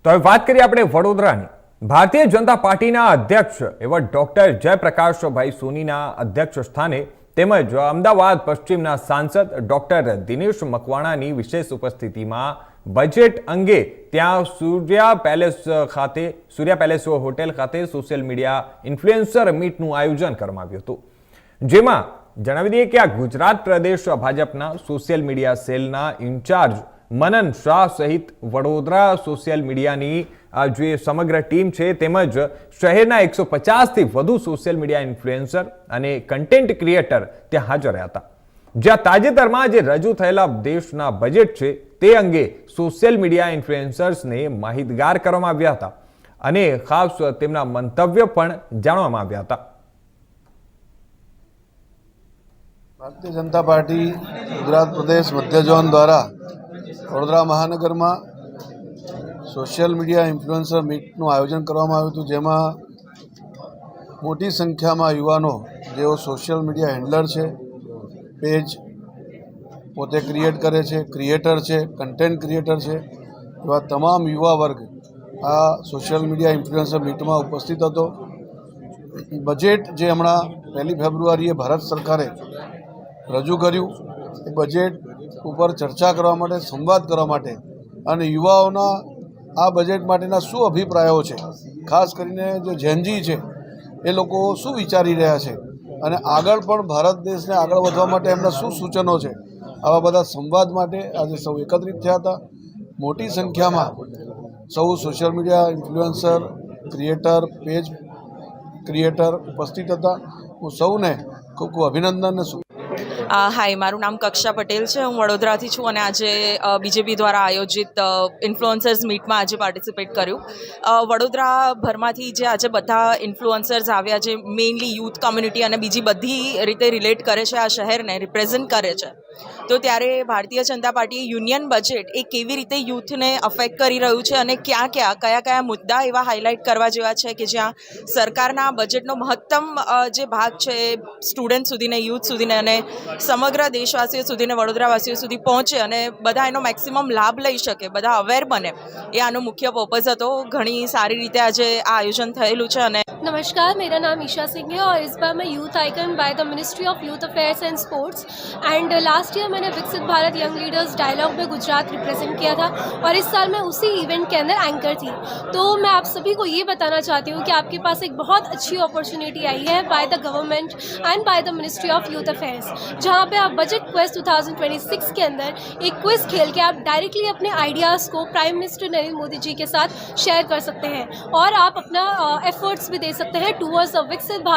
તો હવે વાત કરીએ આપણે વડોદરાની। ભારતીય જનતા પાર્ટીના અધ્યક્ષ એવા ડોક્ટર જયપ્રકાશભાઈ સોનીના અધ્યક્ષ સ્થાને તેમજ અમદાવાદ પશ્ચિમના સાંસદ ડોક્ટર દિનેશ મકવાણાની વિશેષ ઉપસ્થિતિમાં બજેટ અંગે ત્યાં સૂર્યા પેલેસ હોટેલ ખાતે સોશિયલ મીડિયા ઇન્ફ્લુએન્સર મીટનું આયોજન કરવામાં આવ્યું હતું, જેમાં જણાવી દઈએ કે આ ગુજરાત પ્રદેશ ભાજપના સોશિયલ મીડિયા સેલના ઇન્ચાર્જ मनन शाह सहित वडोदरा सोशियल मीडियानी जे समग्र टीम छे तेमज शहेरना 150 थी वधु सोशियल मीडिया इन्फ्लुएन्सर अने कंटेंट क्रिएटर त्यां हाजर रह्या हता। ज्यां ताजेतरमां जे रजू थयेला देशना बजेट छे ते अंगे सोशियल मीडिया इन्फ्लुएन्सर्सने माहितगार करवामां આવ્યા હતા અને ખાસ તેમના મંતવ્ય પણ જાણવામાં આવ્યા હતા। भारतीय जनता पार्टी गुजरात प्रदेश मध्य जोन द्वारा वडोदरा महानगर में सोशियल मीडिया इन्फ्लुएंसर मीटનું आयोजन કરવામાં આવ્યું હતું, જેમાં મોટી સંખ્યામાં યુવાનો જેઓ સોશિયલ મીડિયા હેન્ડલર છે, પેજ પોતે ક્રિએટ કરે છે, ક્રિએટર છે, કન્ટેન્ટ ક્રિએટર છે, એવા તમામ યુવા વર્ગ આ સોશિયલ મીડિયા ઇન્ફ્લુએન્સર મીટમાં ઉપસ્થિત હતો। બજેટ જે હમણાં 1 ફેબ્રુઆરીએ ભારત સરકારે રજૂ કર્યું એ બજેટ ઉપર ચર્ચા કરવા માટે, સંવાદ કરવા માટે અને યુવાઓના આ બજેટ માટેના શું અભિપ્રાયો છે, ખાસ કરીને જે જેનજી છે એ લોકો શું વિચારી રહ્યા છે અને આગળ પણ ભારત દેશને આગળ વધવા માટે એમના શું સૂચનો છે, આવા બધા સંવાદ માટે આજે સૌ એકત્રિત થયા હતા। મોટી સંખ્યામાં સૌ social media influencer, creator, page creator ઉપસ્થિત હતા। હું સૌને ખૂબ ખૂબ અભિનંદન અને हाय, मारू नाम कक्षा पटेल है। हूँ वडोदराथी छूँ और आज बीजेपी द्वारा आयोजित इन्फ्लुएंसर्स मीट में आज पार्टिसिपेट कर्यु। वडोदरा भरमांथी जे आज बधा इन्फ्लुएंसर्स आव्या जे मेनली यूथ कम्युनिटी और बीजी बधी रीते रिलेट करे छे, आ शहर ने रिप्रेजेंट करे छे। तो त्यारे Bharatiya Janata party union budget ए केवी रीते यूथ ने अफेक्ट करी रह्यु छे अने क्या क्या कया कया मुद्दा एवा हाईलाइट करवा जेवा छे कि ज्यां सरकारना बजेटनो महत्तम जे भाग छे स्टूडेंट सुधीने, यूथ सुधीने अने समग्र देशवासीओ सुधीने, वडोदरावासीओ सुधी पहोंचे अने बधा एनो मैक्सिमम लाभ लई शके, बधा अवेर बने, ए आनो मुख्य पर्पज हतो। घणी सारी रीते आज आ आयोजन थयेलुं छे। अने नमस्कार, मेरा नाम ईशा सिंह है और इस बार मैं youth icon by the ministry of youth affairs and sports and last year मैंने विकसित भारत यंग लीडर्स डायलॉग में गुजरात रिप्रेजेंट किया था और इस साल मैं उसी इवेंट के अंदर एंकर थी। तो मैं आप सभी को ये बताना चाहती हूँ कि आपके पास एक बहुत अच्छी अपॉर्चुनिटी आई है by the government and by the ministry of youth affairs, जहाँ पे आप बजट क्विज 2026 के अंदर एक क्विज खेल के आप डायरेक्टली अपने आइडियाज़ को प्राइम मिनिस्टर नरेंद्र मोदी जी के साथ शेयर कर सकते हैं और आप अपना एफर्ट्स भी दे सकते हैं टूवर्ड्स अ विकसित भारत।